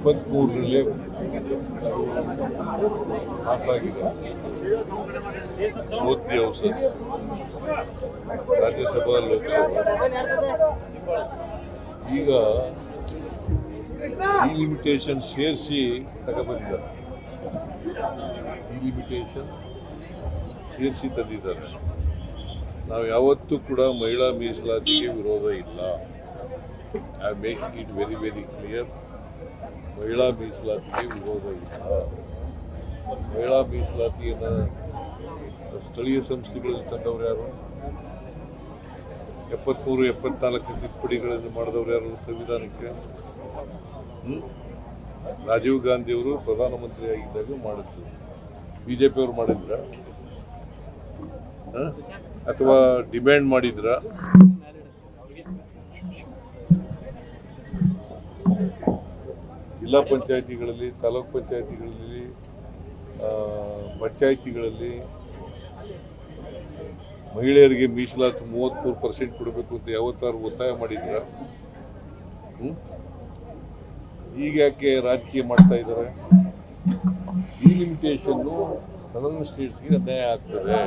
23ರಲ್ಲಿ ಪಾಸಾಗಿದೆ. Both the houses, Rajya Sabha Lok Sabha. ಈಗ delimitation ಸೇರಿಸಿ ತಗೊಬಂದಿದ್ದಾರೆ. ಡಿಲಿಮಿಟೇಷನ್ ಸೇರಿಸಿ ತಂದಿದ್ದಾರೆ. ನಾವು ಯಾವತ್ತೂ ಕೂಡ ಮಹಿಳಾ ಮೀಸಲಾತಿಗೆ ವಿರೋಧ ಇಲ್ಲ. I am making it very very clear. ಮಹಿಳಾ ಮೀಸಲಾತಿಗೆ ವಿರೋಧ ಇಲ್ಲ. ಮಹಿಳಾ ಮೀಸಲಾತಿಯನ್ನು ಸ್ಥಳೀಯ ಸಂಸ್ಥೆಗಳಲ್ಲಿ ತಂದವರು ಯಾರು? 73-74 ತಿದ್ದುಪಡಿಗಳನ್ನು ಮಾಡಿದವರು ಯಾರು ಸಂವಿಧಾನಕ್ಕೆ? ರಾಜೀವ್ ಗಾಂಧಿಯವರು ಪ್ರಧಾನಮಂತ್ರಿ ಆಗಿದ್ದಾಗ ಮಾಡಿದ್ರು. ಬಿಜೆಪಿ ಅವರು ಮಾಡಿದ್ರ ಅಥವಾ ಡಿಮ್ಯಾಂಡ್ ಮಾಡಿದ್ರ? ಜಿಲ್ಲಾ ಪಂಚಾಯಿತಿಗಳಲ್ಲಿ, ತಾಲೂಕ್ ಪಂಚಾಯಿತಿಗಳಲ್ಲಿ, ಪಂಚಾಯಿತಿಗಳಲ್ಲಿ ಮಹಿಳೆಯರಿಗೆ ಮೀಸಲಾತಿ 33% ಕೊಡಬೇಕು ಅಂತ ಯಾವತ್ತಾರು ಒತ್ತಾಯ ಮಾಡಿದ್ರ? ಈಗ ಯಾಕೆ ರಾಜಕೀಯ ಮಾಡ್ತಾ ಇದ್ದಾರೆ? ಈ ಲಿಮಿಟೇಷನ್ನು ಸದರ್ನ್ ಸ್ಟೇಟ್ಸ್ಗೆ ಅನ್ಯಾಯ ಆಗ್ತದೆ.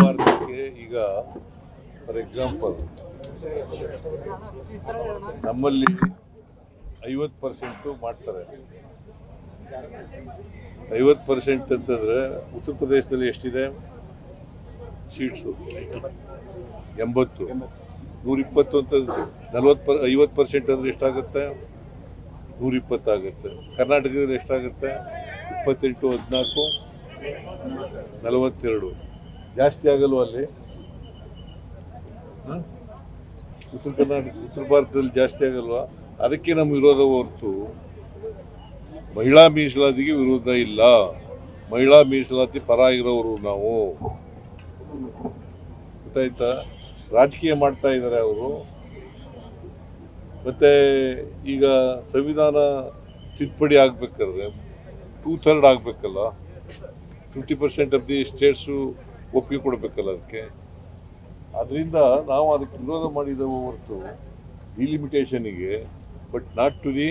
ಭಾರತಕ್ಕೆ ಈಗ ಫಾರ್ ಎಕ್ಸಾಂಪಲ್ ನಮ್ಮಲ್ಲಿ 50% ಮಾಡ್ತಾರೆ. 50% ಅಂತಂದ್ರೆ ಉತ್ತರ ಪ್ರದೇಶದಲ್ಲಿ ಎಷ್ಟಿದೆ ಸೀಟ್ಸು? 80. 120 ಅಂತ 50% ಅಂದ್ರೆ ಎಷ್ಟಾಗುತ್ತೆ? 120 ಆಗುತ್ತೆ. ಕರ್ನಾಟಕದಲ್ಲಿ ಎಷ್ಟಾಗುತ್ತೆ? 28, 14, 42. ಜಾಸ್ತಿ ಆಗಲ್ವ ಅಲ್ಲಿ? ಉತ್ತರ ಭಾರತದಲ್ಲಿ ಜಾಸ್ತಿ ಆಗಲ್ವಾ? ಅದಕ್ಕೆ ನಮ್ಮ ವಿರೋಧ ಹೊರತು ಮಹಿಳಾ ಮೀಸಲಾತಿಗೆ ವಿರೋಧ ಇಲ್ಲ. ಮಹಿಳಾ ಮೀಸಲಾತಿ ಪರ ಇರೋರು ನಾವು. ಗೊತ್ತಾಯ್ತಾ? ರಾಜಕೀಯ ಮಾಡ್ತಾ ಇದ್ದಾರೆ ಅವರು. ಮತ್ತೆ ಈಗ ಸಂವಿಧಾನ ತಿದ್ದುಪಡಿ ಆಗ್ಬೇಕಾದ್ರೆ 2/3 ಆಗಬೇಕಲ್ಲ. 50% ಆಫ್ ದಿ ಸ್ಟೇಟ್ಸು ಒಪ್ಪಿಗೆ ಕೊಡಬೇಕಲ್ಲ ಅದಕ್ಕೆ. ಅದರಿಂದ ನಾವು ಅದಕ್ಕೆ ವಿರೋಧ ಮಾಡಿದೆವು ಹೊರತು ಡಿಲಿಮಿಟೇಷನ್ಗೆ, but not to the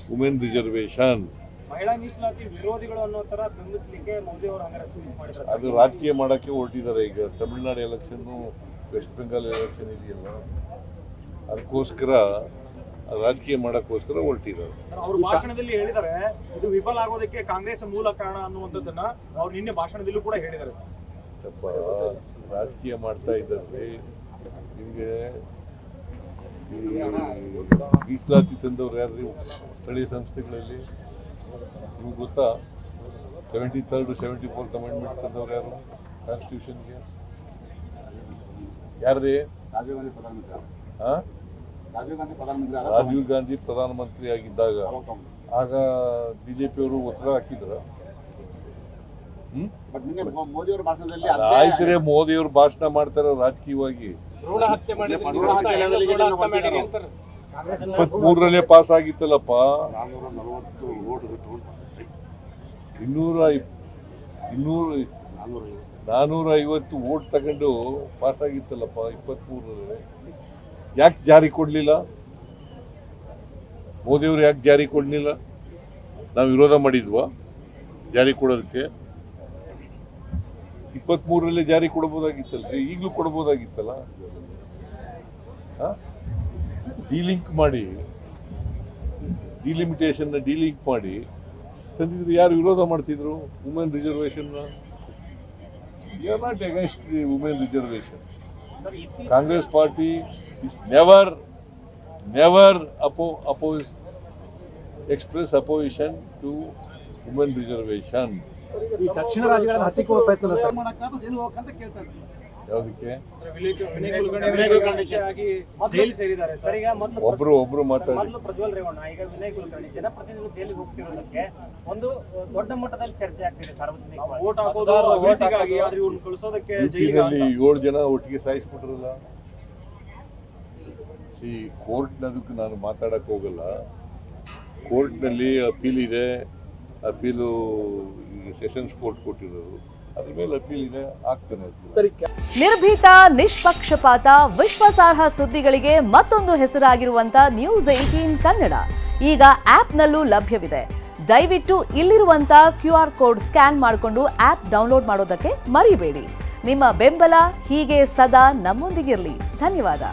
women reservation. ಮಹಿಳಾ ಮೀಸಲಾತಿ ವಿರೋಧಿಗಳು ಅನ್ನೋ ತರ ಬಿಂಬಿಸಲಿಕ್ಕೆ ಮೋದಿ ಅವರು ಮಾಡಿದ್ದಾರೆ. ಅದು ರಾಜಕೀಯ ಮಾಡೋಕ್ಕೆ ಹೊರಟಿದ್ದಾರೆ. ಈಗ ತಮಿಳುನಾಡು ಎಲೆಕ್ಷನ್ನು, ವೆಸ್ಟ್ ಬೆಂಗಾಲ್ ಎಲೆಕ್ಷನ್ ಇದೆಯಲ್ಲ, ಅದಕ್ಕೋಸ್ಕರ ರಾಜಕೀಯ ಮಾಡೋಕ್ಕೋಸ್ಕರ ಹೊರಟಿದ್ದಾರೆ. ಅವರು ಭಾಷಣದಲ್ಲಿ ಹೇಳಿದ್ದಾರೆ ಇದು ವಿಫಲ ಆಗೋದಕ್ಕೆ ಕಾಂಗ್ರೆಸ್ ಮೂಲ ಕಾರಣ ಅನ್ನುವಂಥದ್ದನ್ನ ಅವ್ರು ನಿನ್ನೆ ಭಾಷಣದಲ್ಲೂ ಕೂಡ ಹೇಳಿದ್ದಾರೆ. ತಪ್ಪ ರಾಜಕೀಯ ಮಾಡ್ತಾ ಇದ್ದಾರೆ. ನಿಮಗೆ ಮೀಸಲಾತಿ ತಂದವ್ರು ಯಾರು ಸ್ಥಳೀಯ ಸಂಸ್ಥೆಗಳಲ್ಲಿ? ನಿಮ್ಗೆ ಗೊತ್ತಾ? 73rd 74th ಅಮೆಂಡ್ಮೆಂಟ್ ತಂದವ್ರು ಯಾರು ಕಾನ್ಸ್ಟಿಟ್ಯೂಷನ್ಗೆ? ಯಾರ್ರೀ? ರಾಜೀವ್ ಗಾಂಧಿ ಪ್ರಧಾನಮಂತ್ರಿ ಆಗಿದ್ದಾಗ ಆಗ ಬಿಜೆಪಿಯವರು ಒತ್ತಡ ಹಾಕಿದ್ರ? ಆಯ್ತರೆ ಮೋದಿಯವರು ಭಾಷಣ ಮಾಡ್ತಾರೆ ರಾಜಕೀಯವಾಗಿ. 23ರಲ್ಲೇ ಪಾಸ್ ಆಗಿತ್ತಲ್ಲಪ್ಪ. 450 ವೋಟ್ ತಗೊಂಡು ಪಾಸ್ ಆಗಿತ್ತಲ್ಲಪ್ಪ 23ರಲ್ಲಿ. ಯಾಕೆ ಜಾರಿ ಕೊಡ್ಲಿಲ್ಲ? ಮೋದಿಯವರು ಯಾಕೆ ಜಾರಿ ಕೊಡ್ಲಿಲ್ಲ? ನಾವು ವಿರೋಧ ಮಾಡಿದ್ವಾ ಜಾರಿ ಕೊಡೋದಕ್ಕೆ? 23ರಲ್ಲೇ ಜಾರಿ ಕೊಡಬಹುದಾಗಿತ್ತಲ್ಲ, ಈಗಲೂ ಕೊಡಬಹುದಾಗಿತ್ತಲ್ಲ. ಡಿಲಿಂಕ್ ಮಾಡಿ, ಡಿಲಿಮಿಟೇಷನ್ ಡಿಲಿಂಕ್ ಮಾಡಿ ತಂದಿದ್ರು. ಯಾರು ವಿರೋಧ ಮಾಡ್ತಿದ್ರು women reservation? You are not against the women reservation. Congress party is never express opposition to women reservation. ಈ ದಕ್ಷಿಣ ರಾಜ್ಯಗಳನ್ನು ಹತ್ತಿಕ್ಕುವ ಪ್ರಯತ್ನ ಯಾವುದಕ್ಕೆ? ಒಬ್ರು ಮಾತಾಡಿ. ಪ್ರಜ್ವಲ್ ರೇವಣ್ಣ ಈಗ ವಿನಯ್ ಕುಲಕರ್ಣಿ ಜನಪ್ರತಿನಿಧಿಗಳು ಜೈಲಿಗೆ ಹೋಗ್ತಿರೋದಕ್ಕೆ ಒಂದು ದೊಡ್ಡ ಮಟ್ಟದಲ್ಲಿ ಚರ್ಚೆ ಆಗ್ತಿದೆ. ಸಾರ್ವಜನಿಕ ವೋಟ್ ಹಾಕೋದು ಓಟಿಗಾಗಿ ಆದ್ರೆ ಇವ್ರನ್ನ ಕಳಿಸೋದಕ್ಕೆ 7 ಜನ ಒಟ್ಟಿಗೆ ಸಾಯಿಸ್ಬಿಟ್ರಲ್ಲ. ಕೋರ್ಟ್ನದಕ್ಕೆ ನಾನು ಮಾತಾಡಕ್ಕೆ ಹೋಗಲ್ಲ. ಕೋರ್ಟ್ನಲ್ಲಿ ಅಪೀಲ್ ಇದೆ. ಅಪೀಲು ಈಗ ಸೆಷನ್ಸ್ ಕೋರ್ಟ್ ಕೊಟ್ಟಿರೋದು. ಅದ್ರ ಮೇಲೆ ಅಪೀಲ್ ಇದೆ, ಆಗ್ತಾನೆ. ಸರಿ, ನಿರ್ಭೀತ, ನಿಷ್ಪಕ್ಷಪಾತ, ವಿಶ್ವಾಸಾರ್ಹ ಸುದ್ದಿಗಳಿಗೆ ಮತ್ತೊಂದು ಹೆಸರಾಗಿರುವಂತ ನ್ಯೂಸ್ 18 ಕನ್ನಡ ಈಗ ಆಪ್ನಲ್ಲೂ ಲಭ್ಯವಿದೆ. ದಯವಿಟ್ಟು ಇಲ್ಲಿರುವಂತ QR ಕೋಡ್ ಸ್ಕ್ಯಾನ್ ಮಾಡಿಕೊಂಡು ಆಪ್ ಡೌನ್ಲೋಡ್ ಮಾಡೋದಕ್ಕೆ ಮರಿಬೇಡಿ. ನಿಮ್ಮ ಬೆಂಬಲ ಹೀಗೆ ಸದಾ ನಮ್ಮೊಂದಿಗಿರಲಿ. ಧನ್ಯವಾದ.